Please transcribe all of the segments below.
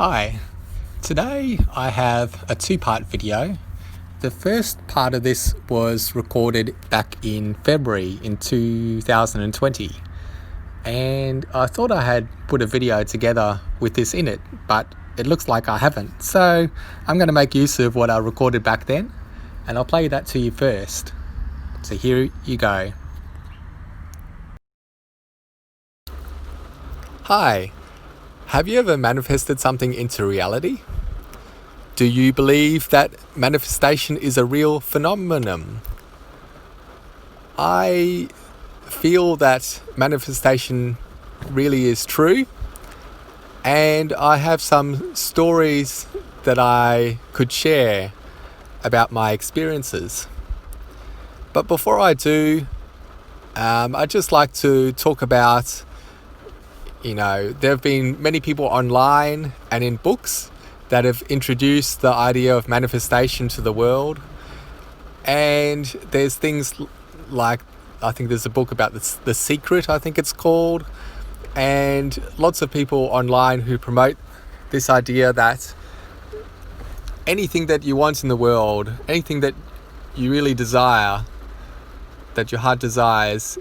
Hi, today I have a two-part video. The first part of this was recorded back in February in 2020, and I thought I had put a video together with this in it, but it looks like I haven't. So I'm going to make use of what I recorded back then, and I'll play that to you first. So here you go. Hi. Have you ever manifested something into reality? Do you believe that manifestation is a real phenomenon? I feel that manifestation really is true, and I have some stories that I could share about my experiences. But before I do, I'd just like to talk about there have been many people online and in books that have introduced the idea of manifestation to the world. And there's things like, I think there's a book about The Secret, I think it's called. And lots of people online who promote this idea that anything that you want in the world, anything that you really desire, that your heart desires,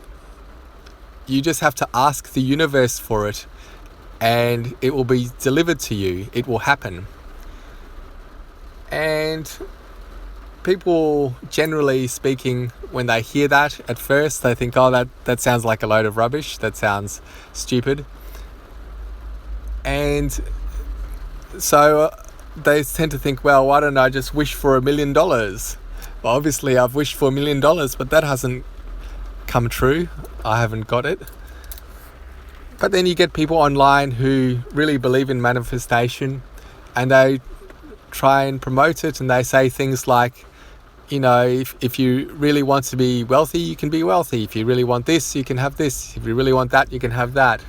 you just have to ask the universe for it and it will be delivered to you. It will happen. And people, generally speaking, when they hear that at first, they think, oh, that sounds like a load of rubbish. That sounds stupid. And so they tend to think, well, why don't I just wish for $1 million? Well, obviously I've wished for $1 million, but that hasn't come true. I haven't got it. But then you get people online who really believe in manifestation, and they try and promote it, and they say things like, if you really want to be wealthy, you can be wealthy. If you really want this, you can have this. If you really want that, you can have that.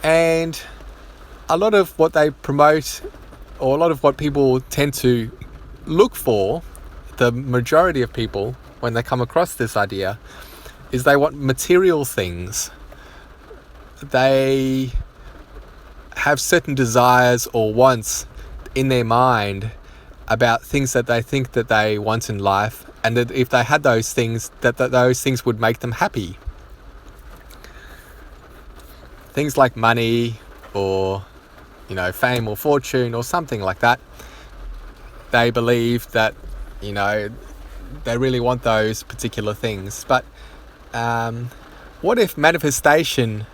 And a lot of what they promote, or a lot of what people tend to look for, the majority of people, when they come across this idea, is they want material things. They have certain desires or wants in their mind about things that they think that they want in life, and that if they had those things, that those things would make them happy. Things like money or, fame or fortune or something like that. They believe that, they really want those particular things. But what if manifestation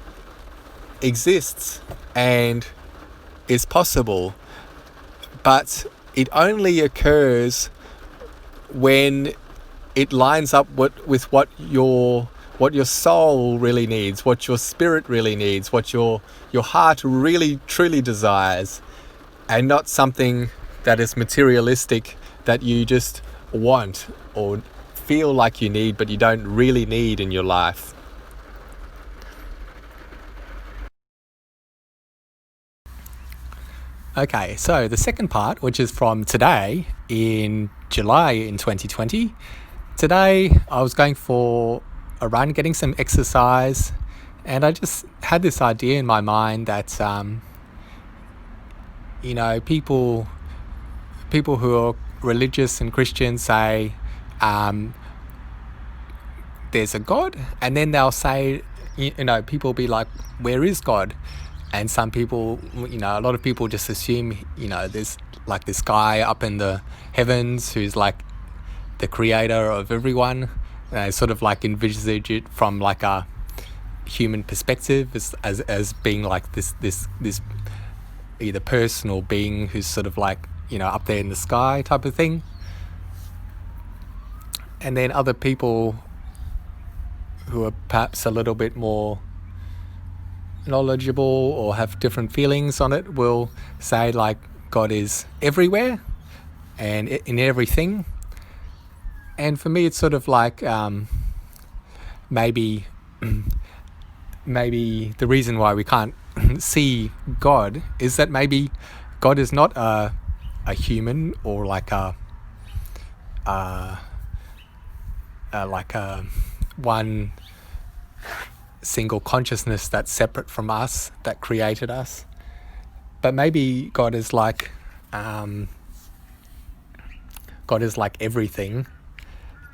exists and is possible, but it only occurs when it lines up with what your soul really needs, what your spirit really needs, what your heart really truly desires, and not something that is materialistic that you just want or feel like you need but you don't really need in your life. Okay, so the second part, which is from today in July in 2020. Today I was going for a run, getting some exercise, and I just had this idea in my mind that people who are religious and Christian say there's a God, and then they'll say, people will be like, where is God? And some people, a lot of people just assume, there's like this guy up in the heavens who's like the creator of everyone. They sort of like envisage it from like a human perspective as being like this either person or being who's sort of like, up there in the sky type of thing. And then other people who are perhaps a little bit more knowledgeable or have different feelings on it will say like God is everywhere and in everything. And for me, it's sort of like maybe the reason why we can't see God is that maybe God is not a human or like a one single consciousness that's separate from us, that created us. But maybe God is like everything,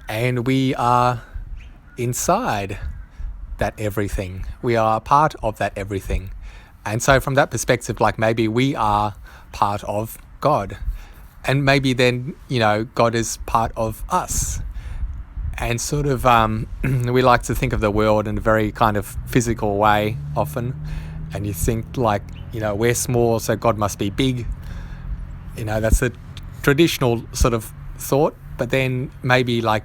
and we are inside that everything. We are a part of that everything. And so from that perspective, like maybe we are part of God. And maybe then, God is part of us. And sort of, we like to think of the world in a very kind of physical way often. And you think like, we're small, so God must be big. That's a traditional sort of thought. But then maybe like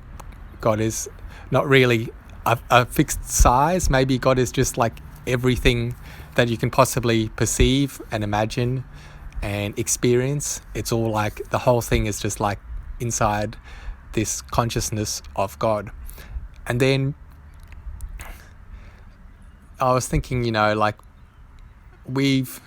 God is not really a fixed size. Maybe God is just like everything that you can possibly perceive and imagine and experience. It's all like the whole thing is just like inside this consciousness of God. And then I was thinking, like we've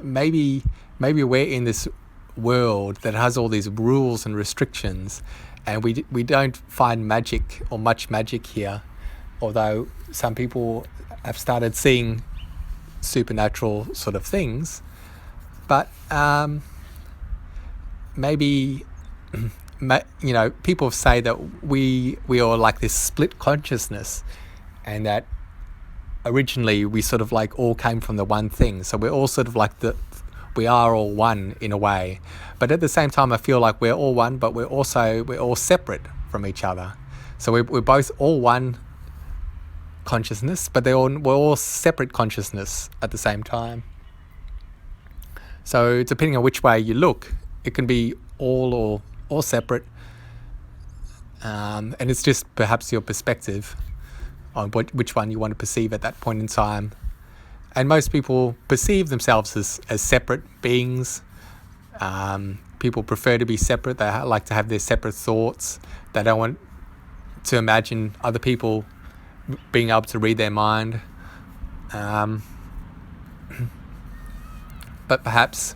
maybe we're in this world that has all these rules and restrictions, and we don't find magic or much magic here, although some people have started seeing supernatural sort of things. But maybe people say that we are like this split consciousness, and that originally we sort of like all came from the one thing. So we're all sort of like we are all one in a way. But at the same time, I feel like we're all one, but we're all separate from each other. So we're both all one consciousness, but we're all separate consciousness at the same time. So depending on which way you look, it can be all or separate. And it's just perhaps your perspective on which one you want to perceive at that point in time. And most people perceive themselves as separate beings. People prefer to be separate. They like to have their separate thoughts. They don't want to imagine other people being able to read their mind. But perhaps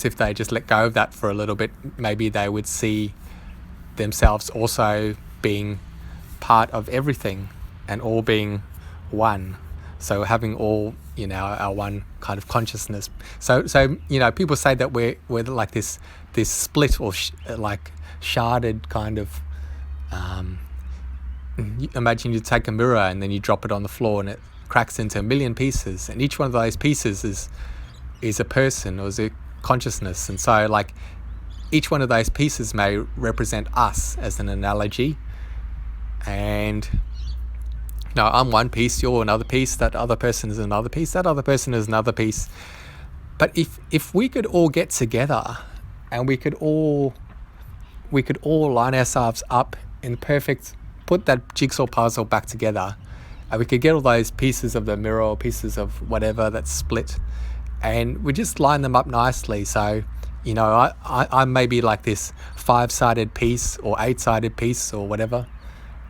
if they just let go of that for a little bit, maybe they would see themselves also being part of everything and all being one. So having all, our one kind of consciousness. So people say that we're like this split or like sharded kind of. Imagine you take a mirror and then you drop it on the floor and it cracks into a million pieces, and each one of those pieces is a person or is a consciousness. And so like each one of those pieces may represent us as an analogy. And I'm one piece, you're another piece, that other person is another piece, that other person is another piece. But if we could all get together and we could all line ourselves up in perfect, put that jigsaw puzzle back together, and we could get all those pieces of the mirror or pieces of whatever that's split, and we just line them up nicely. So I'm maybe like this 5-sided piece or 8-sided piece or whatever,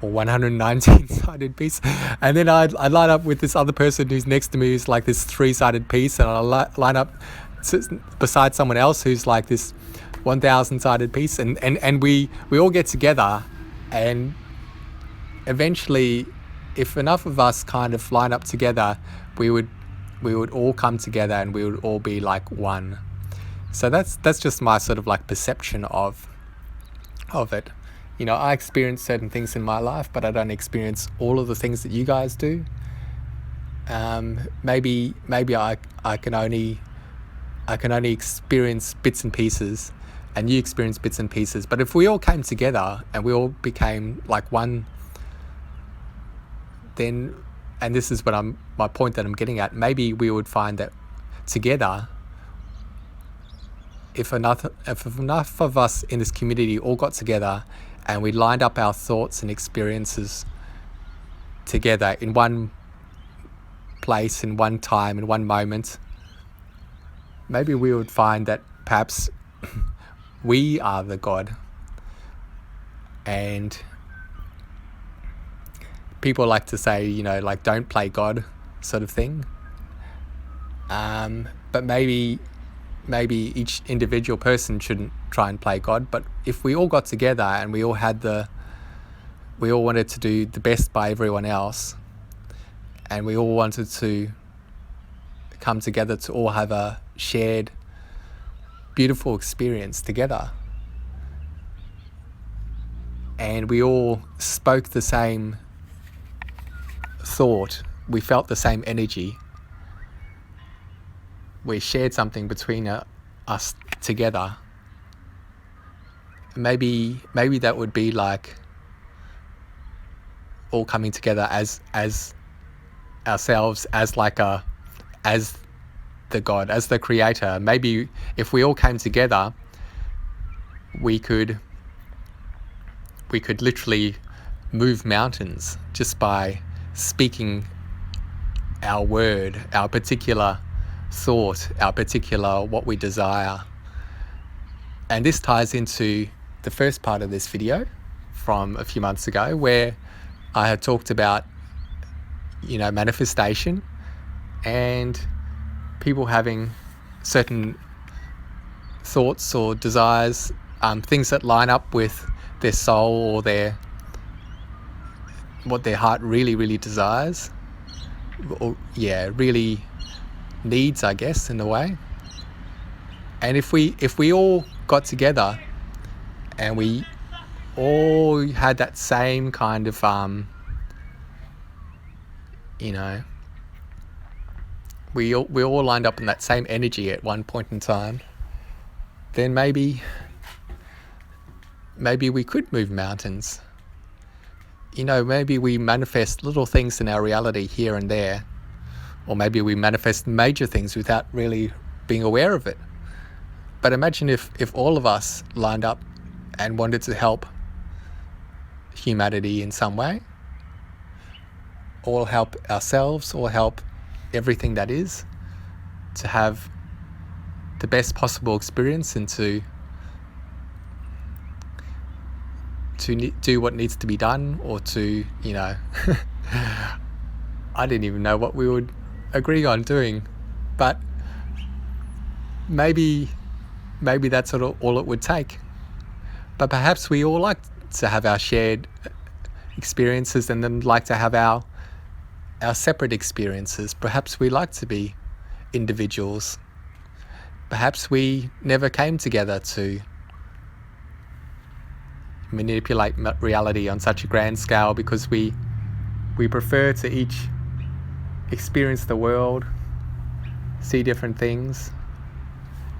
or 119-sided piece, and then I'd line up with this other person who's next to me who's like this 3-sided piece, and I'll line up beside someone else who's like this 1,000-sided piece, and we all get together, and eventually, if enough of us kind of line up together, we would all come together and we would all be like one. So that's just my sort of like perception of it. I experience certain things in my life, but I don't experience all of the things that you guys do. Maybe I can only experience bits and pieces, and you experience bits and pieces. But if we all came together and we all became like one, then, and this is my point that I'm getting at, maybe we would find that together, if enough of us in this community all got together and we lined up our thoughts and experiences together in one place, in one time, in one moment, maybe we would find that perhaps we are the God. And people like to say, like, don't play God sort of thing. But maybe each individual person shouldn't try and play God. But if we all got together and we all wanted to do the best by everyone else, and we all wanted to come together to all have a shared beautiful experience together. And we all spoke the same thought. We felt the same energy. We shared something between us together. Maybe that would be like all coming together as ourselves, as the God, as the creator. Maybe if we all came together, we could literally move mountains just by speaking our word, our particular thought, our particular what we desire. And this ties into the first part of this video from a few months ago, where I had talked about, manifestation and people having certain thoughts or desires, things that line up with their soul or what their heart really desires, or really needs, I guess, in a way. And if we all got together and we all had that same kind of we all lined up in that same energy at one point in time, then maybe we could move mountains. Maybe we manifest little things in our reality here and there, or maybe we manifest major things without really being aware of it. But imagine if all of us lined up and wanted to help humanity in some way, or help ourselves, or help everything that is, to have the best possible experience and to do what needs to be done, or to, I didn't even know what we would agree on doing, but maybe that's all it would take. But perhaps we all like to have our shared experiences and then like to have our separate experiences. Perhaps we like to be individuals. Perhaps we never came together to manipulate reality on such a grand scale because we prefer to each experience the world, see different things,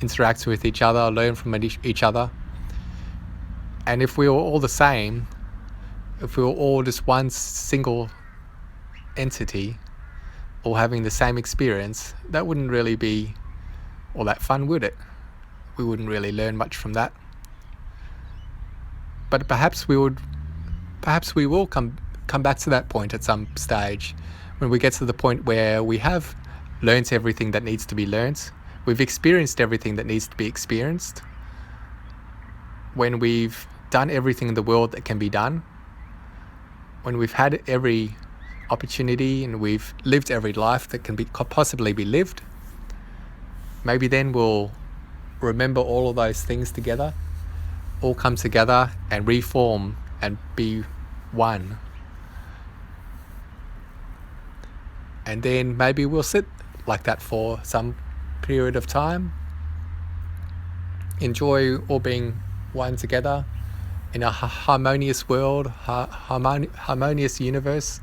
interact with each other, learn from each other. And if we were all the same, if we were all just one single entity, all having the same experience, that wouldn't really be all that fun, would it? We wouldn't really learn much from that. But perhaps we will come back to that point at some stage, when we get to the point where we have learnt everything that needs to be learnt, we've experienced everything that needs to be experienced, when we've done everything in the world that can be done, when we've had every opportunity and we've lived every life that can possibly be lived. Maybe then we'll remember all of those things together, all come together and reform and be one. And then maybe we'll sit like that for some period of time, enjoy all being one together in a harmonious world, harmonious universe.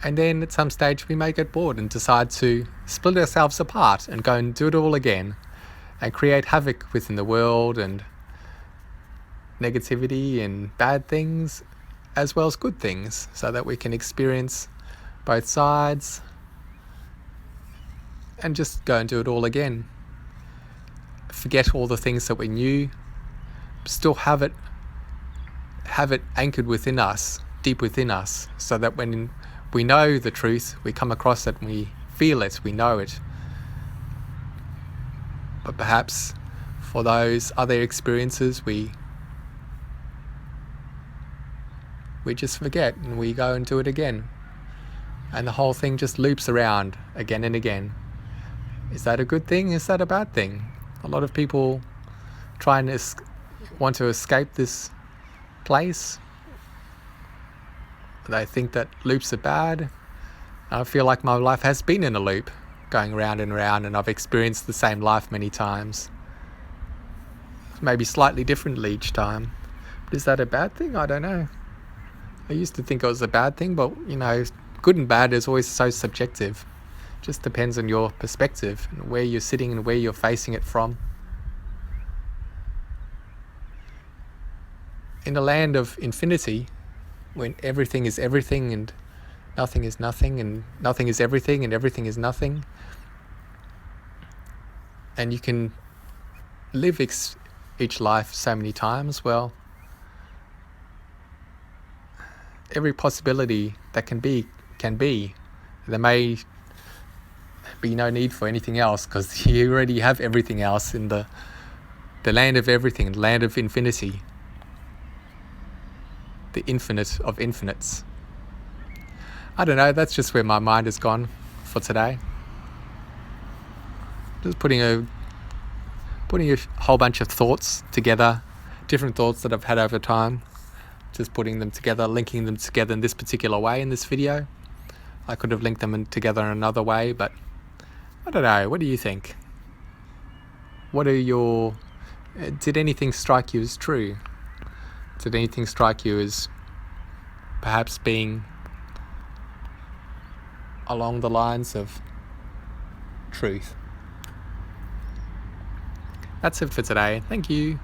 And then at some stage we may get bored and decide to split ourselves apart and go and do it all again and create havoc within the world and negativity and bad things as well as good things, so that we can experience both sides and just go and do it all again. Forget all the things that we knew, still have it anchored within us, deep within us, so that when we know the truth, we come across it, and we feel it, we know it. But perhaps for those other experiences, we just forget and we go and do it again. And the whole thing just loops around again and again. Is that a good thing? Is that a bad thing? A lot of people try and want to escape this place. They think that loops are bad. I feel like my life has been in a loop, going round and round, and I've experienced the same life many times. Maybe slightly differently each time. But is that a bad thing? I don't know. I used to think it was a bad thing, but good and bad is always so subjective. It just depends on your perspective and where you're sitting and where you're facing it from. In a land of infinity, when everything is everything and nothing is nothing and nothing is everything and everything is nothing, and you can live each life so many times, well, every possibility that can be. There may be no need for anything else, because you already have everything else in the land of everything, the land of infinity, the infinite of infinites. I don't know, that's just where my mind has gone for today. Just putting a whole bunch of thoughts together, different thoughts that I've had over time, just putting them together, linking them together in this particular way in this video. I could have linked them together in another way, but I don't know. What do you think? Did anything strike you as true? Did anything strike you as perhaps being along the lines of truth? That's it for today. Thank you.